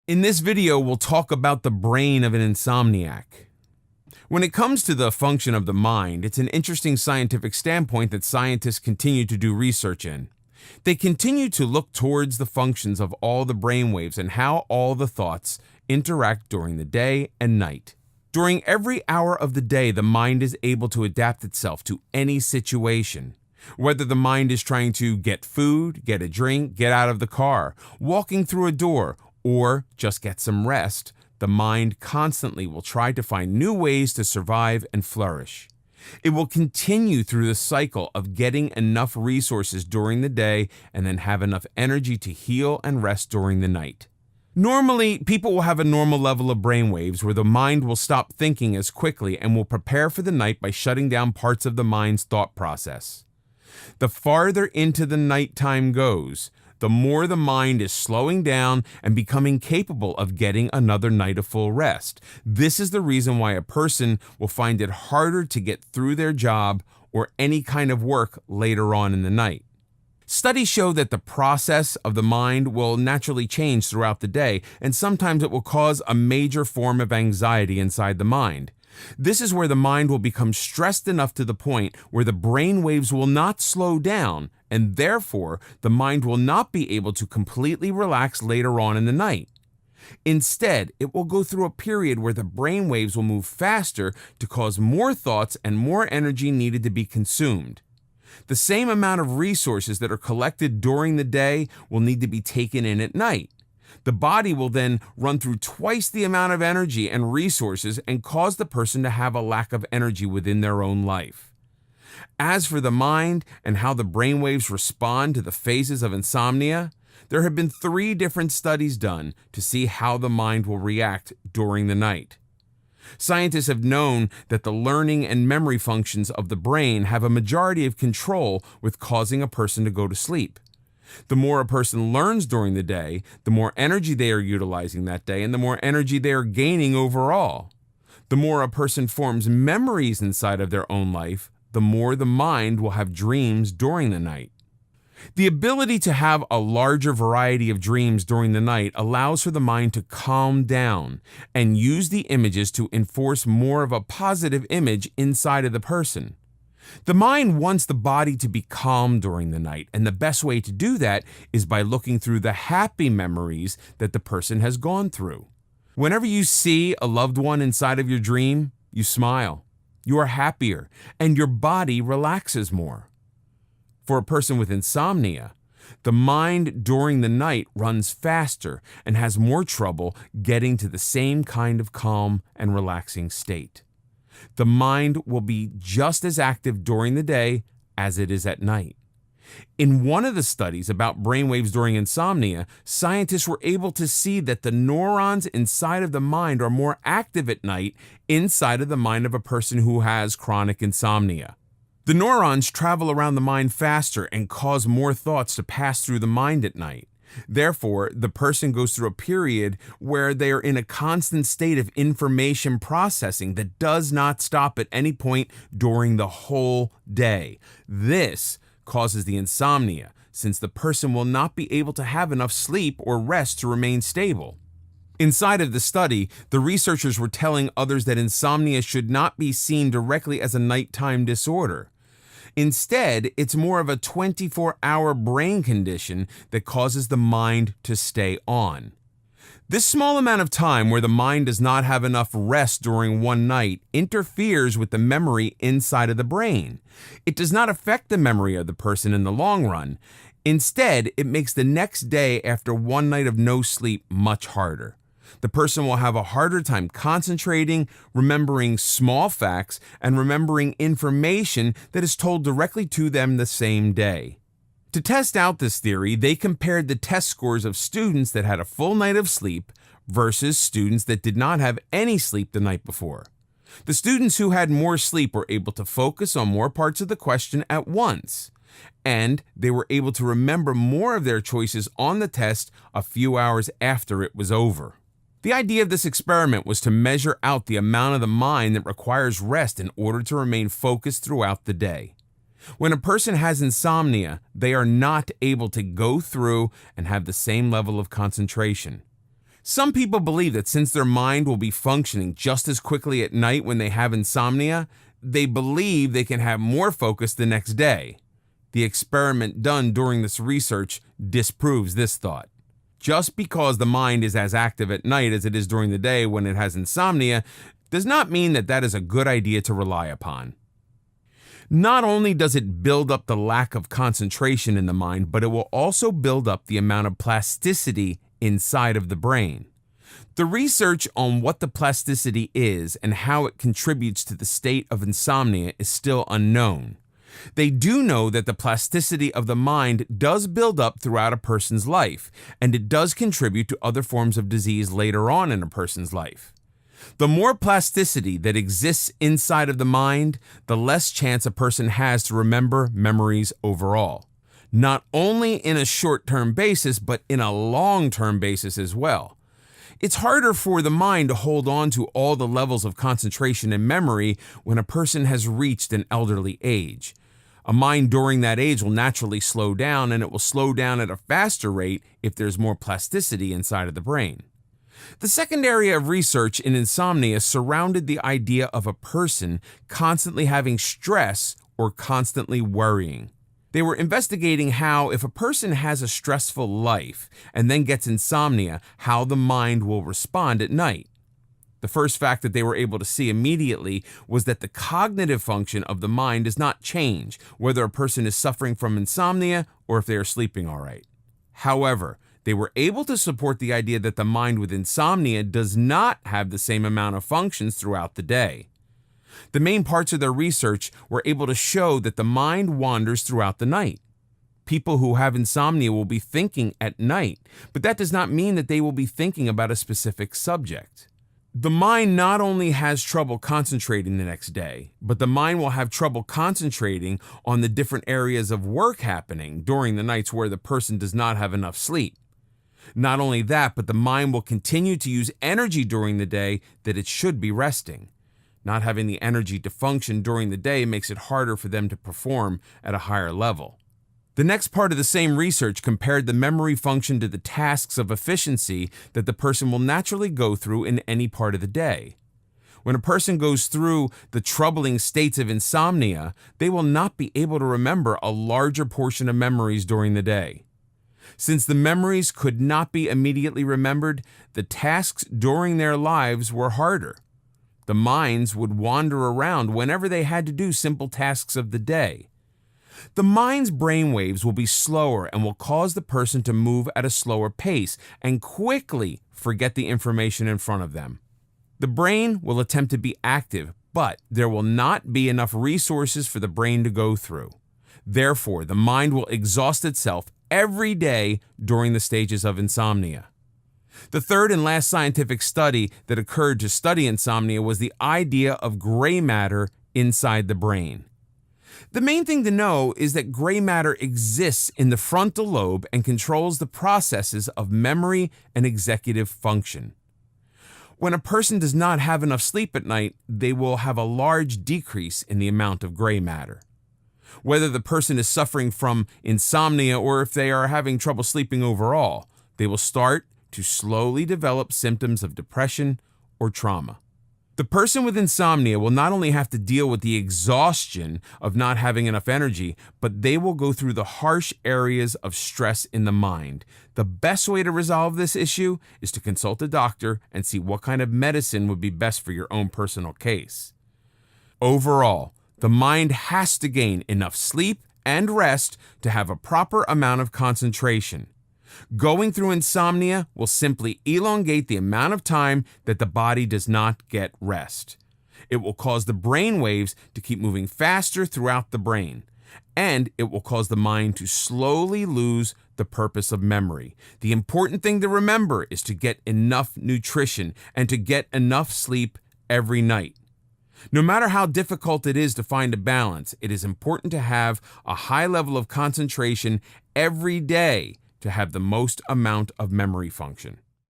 In this video, we'll talk about the brain of an insomniac. When it comes to the function of the mind, it's an interesting scientific standpoint that scientists continue to do research in. They continue to look towards the functions of all the brainwaves and how all the thoughts interact during the day and night. During every hour of the day, the mind is able to adapt itself to any situation. Whether the mind is trying to get food, get a drink, get out of the car, walking through a door, or just get some rest, the mind constantly will try to find new ways to survive and flourish. It will continue through the cycle of getting enough resources during the day and then have enough energy to heal and rest during the night. Normally, people will have a normal level of brainwaves where the mind will stop thinking as quickly and will prepare for the night by shutting down parts of the mind's thought process. The farther into the nighttime goes, the more the mind is slowing down and becoming capable of getting another night of full rest. This is the reason why a person will find it harder to get through their job or any kind of work later on in the night. Studies show that the process of the mind will naturally change throughout the day, and sometimes it will cause a major form of anxiety inside the mind. This is where the mind will become stressed enough to the point where the brain waves will not slow down, and therefore the mind will not be able to completely relax later on in the night. Instead, it will go through a period where the brain waves will move faster to cause more thoughts and more energy needed to be consumed. The same amount of resources that are collected during the day will need to be taken in at night. The body will then run through twice the amount of energy and resources and cause the person to have a lack of energy within their own life. As for the mind and how the brainwaves respond to the phases of insomnia, there have been 3 different studies done to see how the mind will react during the night. Scientists have known that the learning and memory functions of the brain have a majority of control with causing a person to go to sleep. The more a person learns during the day, the more energy they are utilizing that day and the more energy they are gaining overall. The more a person forms memories inside of their own life, the more the mind will have dreams during the night. The ability to have a larger variety of dreams during the night allows for the mind to calm down and use the images to enforce more of a positive image inside of the person. The mind wants the body to be calm during the night, and the best way to do that is by looking through the happy memories that the person has gone through. Whenever you see a loved one inside of your dream, you smile, you are happier, and your body relaxes more. For a person with insomnia, the mind during the night runs faster and has more trouble getting to the same kind of calm and relaxing state. The mind will be just as active during the day as it is at night. In one of the studies about brainwaves during insomnia, scientists were able to see that the neurons inside of the mind are more active at night inside of the mind of a person who has chronic insomnia. The neurons travel around the mind faster and cause more thoughts to pass through the mind at night. Therefore, the person goes through a period where they are in a constant state of information processing that does not stop at any point during the whole day. This causes the insomnia, since the person will not be able to have enough sleep or rest to remain stable. Inside of the study, the researchers were telling others that insomnia should not be seen directly as a nighttime disorder. Instead, it's more of a 24-hour brain condition that causes the mind to stay on. This small amount of time where the mind does not have enough rest during one night interferes with the memory inside of the brain. It does not affect the memory of the person in the long run. Instead, it makes the next day after one night of no sleep much harder. The person will have a harder time concentrating, remembering small facts, and remembering information that is told directly to them the same day. To test out this theory, they compared the test scores of students that had a full night of sleep versus students that did not have any sleep the night before. The students who had more sleep were able to focus on more parts of the question at once, and they were able to remember more of their choices on the test a few hours after it was over. The idea of this experiment was to measure out the amount of the mind that requires rest in order to remain focused throughout the day. When a person has insomnia, they are not able to go through and have the same level of concentration. Some people believe that since their mind will be functioning just as quickly at night when they have insomnia, they believe they can have more focus the next day. The experiment done during this research disproves this thought. Just because the mind is as active at night as it is during the day when it has insomnia does not mean that that is a good idea to rely upon. Not only does it build up the lack of concentration in the mind, but it will also build up the amount of plasticity inside of the brain. The research on what the plasticity is and how it contributes to the state of insomnia is still unknown. They do know that the plasticity of the mind does build up throughout a person's life, and it does contribute to other forms of disease later on in a person's life. The more plasticity that exists inside of the mind, the less chance a person has to remember memories overall. Not only in a short-term basis, but in a long-term basis as well. It's harder for the mind to hold on to all the levels of concentration and memory when a person has reached an elderly age. A mind during that age will naturally slow down, and it will slow down at a faster rate if there's more plasticity inside of the brain. The second area of research in insomnia surrounded the idea of a person constantly having stress or constantly worrying. They were investigating how, if a person has a stressful life and then gets insomnia, how the mind will respond at night. The first fact that they were able to see immediately was that the cognitive function of the mind does not change, whether a person is suffering from insomnia or if they are sleeping all right. However, they were able to support the idea that the mind with insomnia does not have the same amount of functions throughout the day. The main parts of their research were able to show that the mind wanders throughout the night. People who have insomnia will be thinking at night, but that does not mean that they will be thinking about a specific subject. The mind not only has trouble concentrating the next day, but the mind will have trouble concentrating on the different areas of work happening during the nights where the person does not have enough sleep. Not only that, but the mind will continue to use energy during the day that it should be resting. Not having the energy to function during the day makes it harder for them to perform at a higher level. The next part of the same research compared the memory function to the tasks of efficiency that the person will naturally go through in any part of the day. When a person goes through the troubling states of insomnia, they will not be able to remember a larger portion of memories during the day. Since the memories could not be immediately remembered, the tasks during their lives were harder. The minds would wander around whenever they had to do simple tasks of the day. The mind's brainwaves will be slower and will cause the person to move at a slower pace and quickly forget the information in front of them. The brain will attempt to be active, but there will not be enough resources for the brain to go through. Therefore, the mind will exhaust itself every day during the stages of insomnia. The third and last scientific study that occurred to study insomnia was the idea of gray matter inside the brain. The main thing to know is that gray matter exists in the frontal lobe and controls the processes of memory and executive function. When a person does not have enough sleep at night, they will have a large decrease in the amount of gray matter. Whether the person is suffering from insomnia or if they are having trouble sleeping overall, they will start to slowly develop symptoms of depression or trauma. The person with insomnia will not only have to deal with the exhaustion of not having enough energy, but they will go through the harsh areas of stress in the mind. The best way to resolve this issue is to consult a doctor and see what kind of medicine would be best for your own personal case. Overall, the mind has to gain enough sleep and rest to have a proper amount of concentration. Going through insomnia will simply elongate the amount of time that the body does not get rest. It will cause the brain waves to keep moving faster throughout the brain, and it will cause the mind to slowly lose the purpose of memory. The important thing to remember is to get enough nutrition and to get enough sleep every night. No matter how difficult it is to find a balance, it is important to have a high level of concentration every day to have the most amount of memory function.